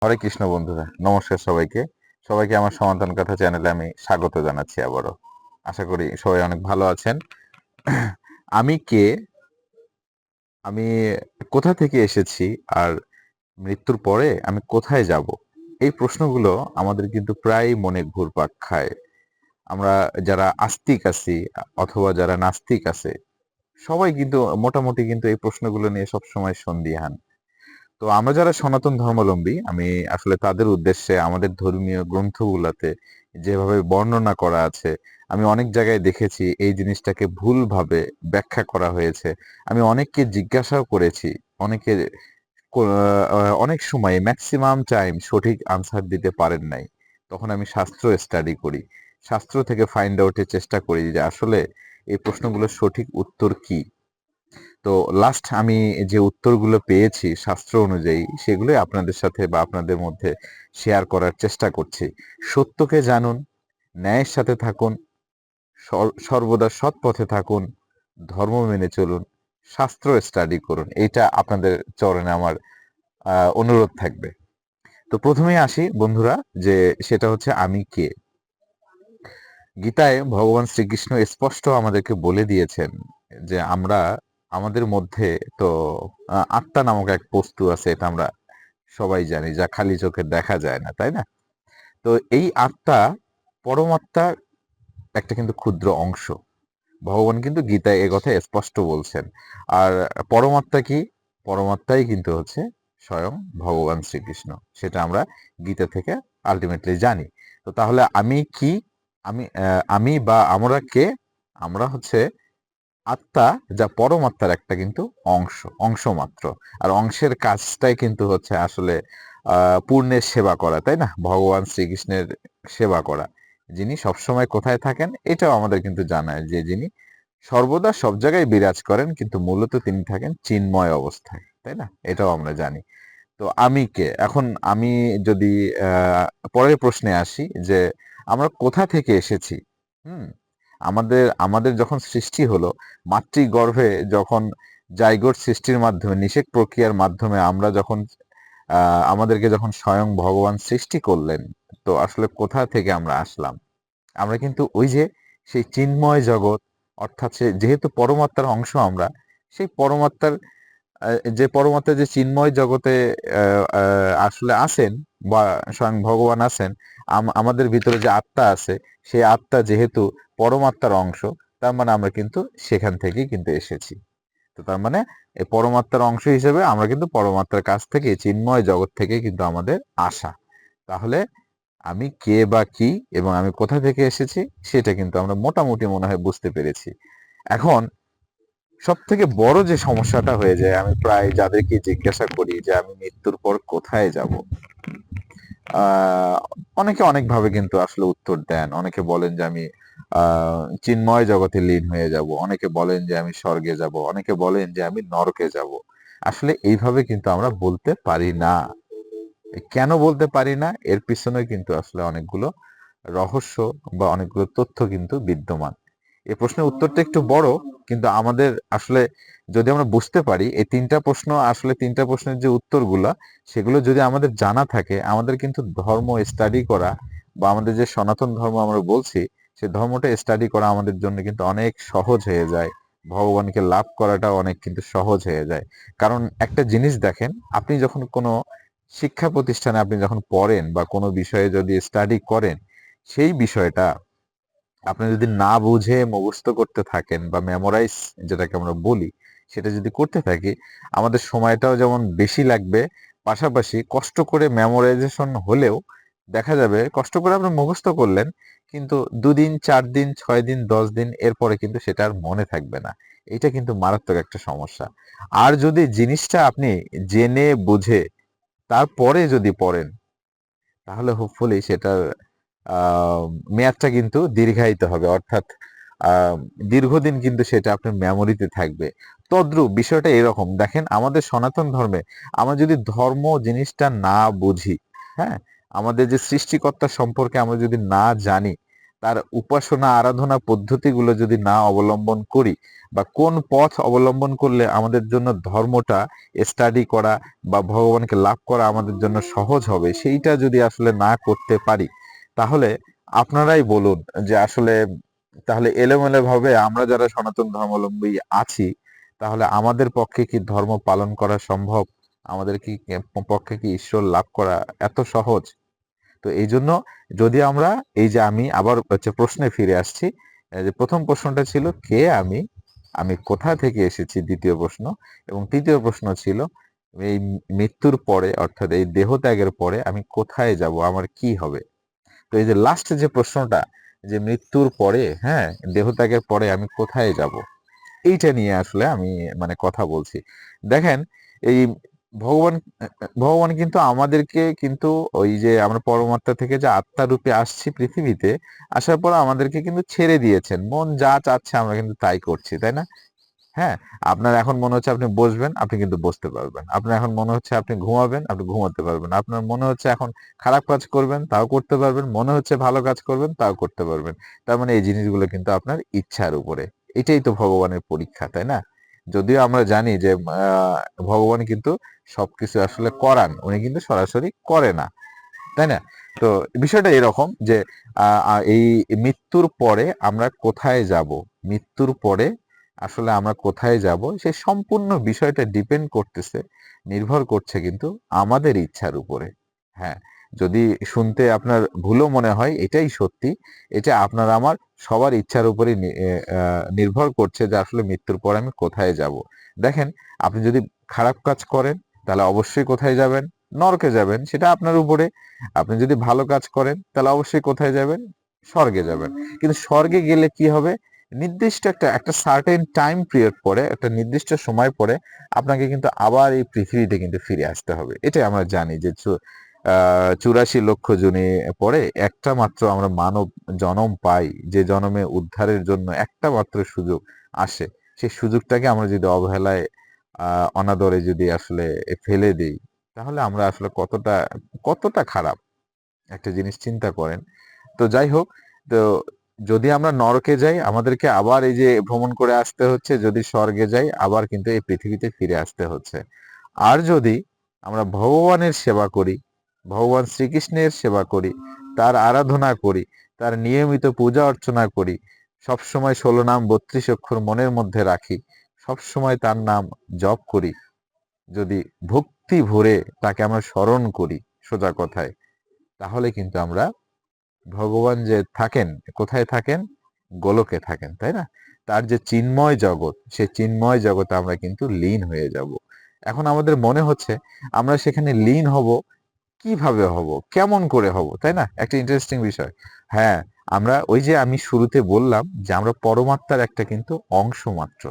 হরে কৃষ্ণ বন্ধুরা, নমস্কার সবাইকে। সবাইকে আমার সমাধান কথা চ্যানেলে আমি স্বাগত জানাচ্ছি আবারও। আশা করি সবাই অনেক ভালো আছেন। আমি কে, আমি কোথা থেকে এসেছি, আর মৃত্যুর পরে আমি কোথায় যাব, এই প্রশ্নগুলো আমাদের কিন্তু প্রায় মনে ঘুরপাক খায়। আমরা যারা আস্তিক আছি অথবা যারা নাস্তিক আছে, সবাই কিন্তু মোটামুটি কিন্তু এই প্রশ্নগুলো নিয়ে সবসময় সন্দিহান। তো আমরা যারা সনাতন ধর্মাবলম্বী, আমি আসলে তাদের উদ্দেশ্যে আমাদের ধর্মীয় গ্রন্থগুলাতে যেভাবে বর্ণনা করা আছে, আমি অনেক জায়গায় দেখেছি এই জিনিসটাকে ভুলভাবে ব্যাখ্যা করা হয়েছে। আমি অনেককে জিজ্ঞাসাও করেছি। অনেকে অনেক সময় ম্যাক্সিমাম টাইম সঠিক আনসার দিতে পারেন নাই। তখন আমি শাস্ত্র স্টাডি করি। শাস্ত্র থেকে ফাইন্ড আউটের চেষ্টা করি যে আসলে এই প্রশ্নগুলোর সঠিক উত্তর কি। তো লাস্ট আমি যে উত্তরগুলো পেয়েছি শাস্ত্র অনুযায়ী, সেগুলোই আপনাদের সাথে বা আপনাদের মধ্যে শেয়ার করার চেষ্টা করছি। সত্যকে জানুন, ন্যায়ের সাথে থাকুন, সর্বদা সৎ পথে থাকুন, ধর্ম মেনে চলুন, শাস্ত্র স্টাডি করুন। এইটা আপনাদের চরণে আমার অনুরোধ থাকবে। তো প্রথমেই আসি বন্ধুরা, যে সেটা হচ্ছে আমি কে। গীতায় ভগবান শ্রীকৃষ্ণ স্পষ্ট আমাদেরকে বলে দিয়েছেন যে আমরা আমাদের মধ্যে তো আত্মা নামক এক বস্তু আছে, এটা আমরা সবাই জানি, যা খালি চোখে দেখা যায় না, তাই না? তো এই আত্মা পরমাত্মার একটা কিন্তু ক্ষুদ্র অংশ। ভগবান কিন্তু গীতায় এ কথা স্পষ্ট বলছেন। আর পরমাত্মা কি? পরমাত্মাই কিন্তু হচ্ছে স্বয়ং ভগবান শ্রীকৃষ্ণ। সেটা আমরা গীতা থেকে আলটিমেটলি জানি। তো তাহলে আমি কি? আমি বা আমরা কে? আমরা হচ্ছে আত্মা, যা পরমাত্মার একটা কিন্তু অংশ মাত্র। আর অংশের কাজটাই কিন্তু হচ্ছে আসলে পূর্ণের সেবা করা, তাই না? ভগবান শ্রীকৃষ্ণের সেবা করা। যিনি সবসময় কোথায় থাকেন এটাও আমাদের কিন্তু জানায়, যে যিনি সর্বদা সব জায়গায় বিরাজ করেন, কিন্তু মূলত তিনি থাকেন চিন্ময় অবস্থায়, তাই না? এটাও আমরা জানি। তো আমি কে? এখন আমি যদি পরের প্রশ্নে আসি, যে আমরা কোথা থেকে এসেছি। হুম আমাদের আমাদের যখন সৃষ্টি হলো, মাতৃগর্ভে যখন জাইগোট সৃষ্টির মাধ্যমে, নিষেক প্রক্রিয়ার মাধ্যমে আমরা যখন আমাদেরকে যখন স্বয়ং ভগবান সৃষ্টি করলেন, তো আসলে কোথা থেকে আমরা আসলাম? আমরা কিন্তু ওই যে সেই চিন্ময় জগৎ, অর্থাৎ যেহেতু পরমাত্মার অংশ আমরা, সেই পরমাত্মার যে পরমাত্মা যে চিন্ময় জগতে আসলে আছেন, বা স্বয়ং ভগবান আছেন, আমাদের ভিতরে যে আত্মা আছে, সেই আত্মা যেহেতু পরমাত্মার অংশ, তার মানে আমরা কিন্তু সেখান থেকেই কিন্তু এসেছি। তো তার মানে এই পরমাত্মার অংশ হিসেবে আমরা কিন্তু পরমাত্মার কাছ থেকে, চিন্ময় জগৎ থেকে কিন্তু আমাদের আসা। তাহলে আমি কে বা কি এবং আমি কোথা থেকে এসেছি, সেটা কিন্তু আমরা মোটামুটি মনে হয় বুঝতে পেরেছি। এখন সব থেকে বড় যে সমস্যাটা হয়ে যায়, আমি প্রায় যাদেরকে জিজ্ঞাসা করি যে আমি মৃত্যুর পর কোথায় যাব, আহ অনেকে অনেক ভাবে কিন্তু আসলে উত্তর দেন। অনেকে বলেন যে আমি চিন্ময় জগতে লীন হয়ে যাব, অনেকে বলেন যে আমি স্বর্গে যাব, অনেকে বলেন যে আমি নরকে যাব। আসলে এইভাবে কিন্তু আমরা বলতে পারি না। কেন বলতে পারি না, এর পিছনে কিন্তু আসলে অনেকগুলো রহস্য বা অনেকগুলো তথ্য কিন্তু বিদ্যমান। এই প্রশ্নের উত্তরটা একটু বড়, কিন্তু আমাদের আসলে যদি আমরা বুঝতে পারি এই তিনটা প্রশ্ন, আসলে তিনটা প্রশ্নের যে উত্তরগুলা, সেগুলো যদি আমাদের জানা থাকে, আমাদের কিন্তু ধর্ম স্টাডি করা, বা আমাদের যে সনাতন ধর্ম আমরা বলছি, সেই ধর্মটা স্টাডি করা আমাদের জন্য কিন্তু অনেক সহজ হয়ে যায়। ভগবানকে লাভ করাটা অনেক কিন্তু সহজ হয়ে যায়। কারণ একটা জিনিস দেখেন, আপনি যখন কোনো শিক্ষা প্রতিষ্ঠানে আপনি যখন পড়েন বা কোনো বিষয়ে যদি স্টাডি করেন, সেই বিষয়টা আপনি যদি না বুঝে মুখস্থ করতে থাকেন বা মেমোরাইজ, যেটাকে আমরা বলি, সেটা যদি করতে থাকি, আমাদের সময়টাও যেমন বেশি লাগবে, পাশাপাশি কষ্ট করে মেমোরাইজেশন হলেও দেখা যাবে কষ্ট করে আপনি মুখস্থ করলেন, কিন্তু 2 দিন 4 দিন 6 দিন 10 দিন এরপরে কিন্তু সেটা আর মনে থাকবে না। এটা কিন্তু মারাত্মক একটা সমস্যা। আর যদি জিনিসটা আপনি জেনে বুঝে তারপরে যদি পড়েন, তাহলে হোপফুলি সেটার আহ, মেয়াদটা কিন্তু দীর্ঘায়িত হবে, অর্থাৎ আহ, দীর্ঘদিন কিন্তু সেটা আপনার মেমোরিতে থাকবে। তদ্রূপ বিষয়টা এরকম দেখেন, আমাদের সনাতন ধর্মে আমরা যদি ধর্ম জিনিসটা না বুঝি, হ্যাঁ, আমাদের যে সৃষ্টিকর্তা সম্পর্কে আমরা যদি না জানি, তার উপাসনা আরাধনা পদ্ধতিগুলো যদি না অবলম্বন করি, বা কোন পথ অবলম্বন করলে আমাদের জন্য ধর্মটা স্টাডি করা বা ভগবানকে লাভ করা আমাদের জন্য সহজ হবে, সেইটা যদি আসলে না করতে পারি, তাহলে আপনারাই বলুন যে আসলে তাহলে এলোমেলো ভাবে আমরা যারা সনাতন ধর্মাবলম্বী আছি, তাহলে আমাদের পক্ষে কি ধর্ম পালন করা সম্ভব? আমাদের কি পক্ষে কি ঈশ্বর লাভ করা এত সহজ? তো এই জন্য যদি আমরা এই যে আমি আবার হচ্ছে প্রশ্নে ফিরে আসছি, যে প্রথম প্রশ্নটা ছিল কে আমি, আমি কোথা থেকে এসেছি, দ্বিতীয় প্রশ্ন, এবং তৃতীয় প্রশ্ন ছিল এই মৃত্যুর পরে অর্থাৎ এই দেহ ত্যাগের পরে আমি কোথায় যাব, আমার কি হবে। তো এই যে লাস্ট যে প্রশ্নটা, যে মৃত্যুর পরে, হ্যাঁ, দেহ ত্যাগের পরে আমি কোথায় যাব, এইটা নিয়ে আসলে আমি মানে কথা বলছি। দেখেন, এই ভগবান ভগবান কিন্তু আমাদেরকে কিন্তু ওই যে আমরা পরমাত্মা থেকে যে আত্মা রূপে আসছি পৃথিবীতে, আসার পর আমাদেরকে কিন্তু ছেড়ে দিয়েছেন, মন যা চাচ্ছে আমরা কিন্তু তাই করছি, তাই না? হ্যাঁ, আপনার এখন মনে হচ্ছে আপনি বসবেন, আপনি কিন্তু বসতে পারবেন। আপনার এখন মনে হচ্ছে আপনি ঘুমাবেন, আপনি ঘুমাতে পারবেন। আপনার মনে হচ্ছে এখন খারাপ কাজ করবেন, তাও করতে পারবেন। মনে হচ্ছে ভালো কাজ করবেন, তাও করতে পারবেন। তার মানে এই জিনিসগুলো কিন্তু আপনার ইচ্ছার উপরে। এটাই তো ভগবানের পরীক্ষা, তাই না? যদিও আমরা জানি যে ভগবান কিন্তু সবকিছু আসলে করান। উনি কিন্তু সরাসরি করে না। তাই না? তো বিষয়টা এরকম যে এই মৃত্যুর পরে আমরা কোথায় যাব, মৃত্যুর পরে আসলে আমরা কোথায় যাব, সেই সম্পূর্ণ বিষয়টা ডিপেন্ড করতেছে, নির্ভর করছে কিন্তু আমাদের ইচ্ছার উপরে। হ্যাঁ, যদি শুনতে আপনার ভুলও মনে হয়, এটাই সত্যি। এটা আপনার আমার সবার ইচ্ছার উপরেই নির্ভর করছে যে আসলে মৃত্যুর পরে আমি কোথায় যাব। দেখেন, আপনি যদি খারাপ কাজ করেন, তাহলে অবশ্যই কোথায় যাবেন? নরকে যাবেন, সেটা আপনার উপরে। আপনি যদি ভালো কাজ করেন, তাহলে অবশ্যই কোথায় যাবেন? স্বর্গে যাবেন। কিন্তু স্বর্গে গেলে কি হবে? নির্দিষ্ট একটা সার্টেন টাইম পিরিয়ড পরে, একটা নির্দিষ্ট সময় পরে আপনাকে কিন্তু আবার এই পৃথিবীতে কিন্তু ফিরে আসতে হবে। এটাই আমরা জানি যে 84 লক্ষ জনে পরে একটা মাত্র আমরা মানব জনম পাই, যে জনমে উদ্ধারের জন্য একটা মাত্র সুযোগ আসে। সেই সুযোগটাকে আমরা যদি অবহেলায় অনাদরে যদি আসলে ফেলে দেই, তাহলে আমরা আসলে কতটা কতটা খারাপ একটা জিনিস চিন্তা করেন। তো যাই হোক, তো যদি আমরা নরকে যাই আমাদেরকে আবার এই যে ভ্রমণ করে আসতে হচ্ছে, যদি স্বর্গে যাই আবার কিন্তু এই পৃথিবীতে ফিরে আসতে হচ্ছে। আর যদি আমরা ভগবানের সেবা করি, ভগবান শ্রীকৃষ্ণের সেবা করি, তার আরাধনা করি, তার নিয়মিত পূজা অর্চনা করি, সবসময় 16 নাম 32 অক্ষর মনের মধ্যে রাখি, সবসময় তার নাম জপ করি, যদি ভক্তি ভরে তাকে আমরা স্মরণ করি, সোজা কথায়, তাহলে কিন্তু আমরা ভগবান যে থাকেন, কোথায় থাকেন? গোলকে থাকেন, তাই না? তার যে চিন্ময় জগৎ, সেই চিন্ময় জগতে আমরা কিন্তু লীন হয়ে যাব। এখন আমাদের মনে হচ্ছে আমরা সেখানে লীন হব, কিভাবে হব, কেমন করে হব, তাই না? একটা ইন্টারেস্টিং বিষয়। হ্যাঁ, আমরা ওই যে আমি শুরুতে বললাম যে আমরা পরমাত্মার একটা কিন্তু অংশ মাত্র,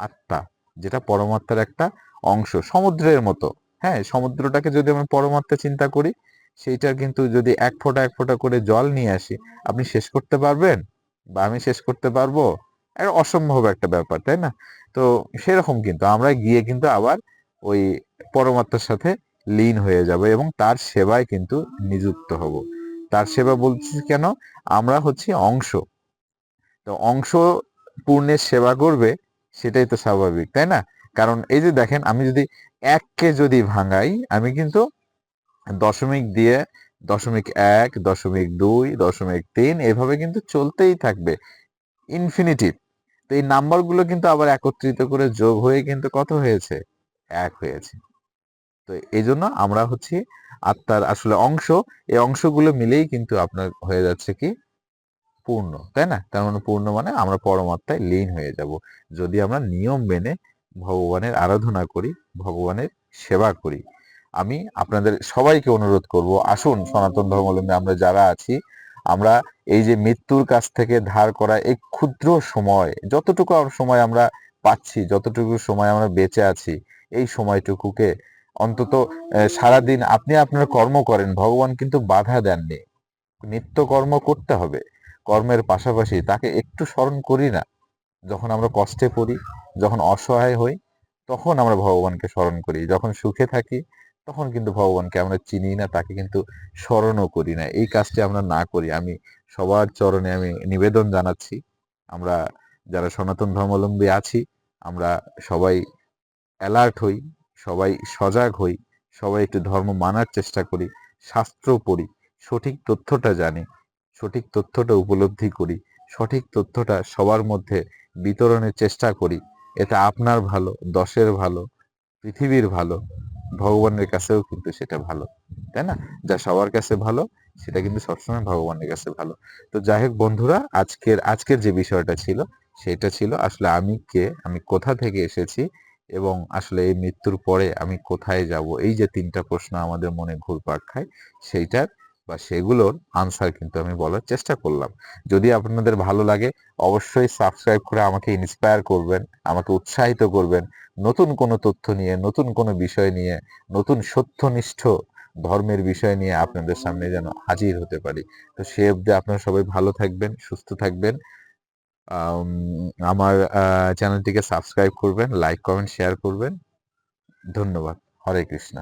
আত্মা, যেটা পরমাত্মার একটা অংশ, সমুদ্রের মতো। হ্যাঁ, সমুদ্রটাকে যদি আমরা পরমাত্মা চিন্তা করি, সেইটার কিন্তু যদি এক ফোঁটা করে জল নিয়ে আসি, আপনি শেষ করতে পারবেন? বা আমি শেষ করতে পারবো? একটা অসম্ভব একটা ব্যাপার, তাই না? তো সেরকম কিন্তু আমরা গিয়ে কিন্তু আবার ওই পরমাত্মার সাথে লীন হয়ে যাব এবং তার সেবায় কিন্তু নিযুক্ত হব। তার সেবা বলছি কেন? আমরা হচ্ছি অংশ। তো অংশ পূর্ণের সেবা করবে, সেটাই তো স্বাভাবিক, তাই না? কারণ এই যে দেখেন, আমি যদি এককে যদি ভাঙাই, আমি কিন্তু দশমিক দিয়ে 0.1, 0.2, 0.3 এভাবে কিন্তু চলতেই থাকবে ইনফিনিটিভ। তো এই নাম্বারগুলো কিন্তু আবার একত্রিত করে যোগ হয়ে কিন্তু কত হয়েছে? 1 হয়েছে। তো এইজন্য আমরা হচ্ছি আত্মার আসলে অংশ। এই অংশগুলো মিলেই কিন্তু আপনার হয়ে যাচ্ছে কি? পূর্ণ, তাই না? তার মানে পূর্ণ মানে আমরা পরমাত্মায় লীন হয়ে যাব, যদি আমরা নিয়ম মেনে ভগবানের আরাধনা করি, ভগবানের সেবা করি। আমি আপনাদের সবাইকে অনুরোধ করব, আসুন সনাতন ধর্মাবলম্বী আমরা যারা আছি, আমরা এই যে মৃত্যুর কাছ থেকে ধার করা এই ক্ষুদ্র সময়, যতটুকু সময় আমরা পাচ্ছি, যতটুকু সময় আমরা বেঁচে আছি, এই সময়টুকুকে অন্তত সারাদিন আপনি আপনার কর্ম করেন, ভগবান কিন্তু বাধা দেননি। নিত্য কর্ম করতে হবে, কর্মের পাশাপাশি তাকে একটু স্মরণ করি না? যখন আমরা কষ্টে পড়ি, যখন অসহায় হই, তখন আমরা ভগবানকে স্মরণ করি। যখন সুখে থাকি, তখন কিন্তু ভগবানকে আমরা চিনি না, তাকে কিন্তু স্মরণও করি না। এই কাজটি আমরা না করি। আমি সবার চরণে আমি নিবেদন জানাচ্ছি, আমরা যারা সনাতন ধর্মাবলম্বী আছি, আমরা সবাই অ্যালার্ট হই, সবাই সজাগ হই, সবাই একটু ধর্ম মানার চেষ্টা করি, শাস্ত্র পড়ি, সঠিক তথ্যটা জানি, সঠিক তথ্যটা উপলব্ধি করি, সঠিক তথ্যটা সবার মধ্যে বিতরণের চেষ্টা করি। এতে আপনার ভালো, দশের ভালো, পৃথিবীর ভালো, ভগবানের কাছেও কিন্তু সেটা ভালো, তাই না? যা সবার কাছে ভালো সেটা কিন্তু সবসময় ভগবানের কাছে ভালো। তো যাই হোক বন্ধুরা, আজকের যে বিষয়টা ছিল সেটা ছিল আসলে আমি কে, আমি কোথা থেকে এসেছি এবং আসলে এই মৃত্যুর পরে আমি কোথায় যাব, এই যে তিনটা প্রশ্ন আমাদের মনে ঘুরপাক খায়, সেইটার বা সেগুলোর আনসার কিন্তু আমি বলার চেষ্টা করলাম। যদি আপনাদের ভালো লাগে অবশ্যই সাবস্ক্রাইব করে আমাকে ইন্সপায়ার করবেন, আমাকে উৎসাহিত করবেন নতুন কোনো তথ্য নিয়ে, নতুন কোনো বিষয় নিয়ে, নতুন সত্যনিষ্ঠ ধর্মের বিষয় নিয়ে আপনাদের সামনে যেন হাজির হতে পারি। তো সে অবধি আপনারা সবাই ভালো থাকবেন, সুস্থ থাকবেন। আম আমার চ্যানেলটিকে সাবস্ক্রাইব করবেন, লাইক, কমেন্ট, শেয়ার করবেন। ধন্যবাদ। হরে কৃষ্ণ।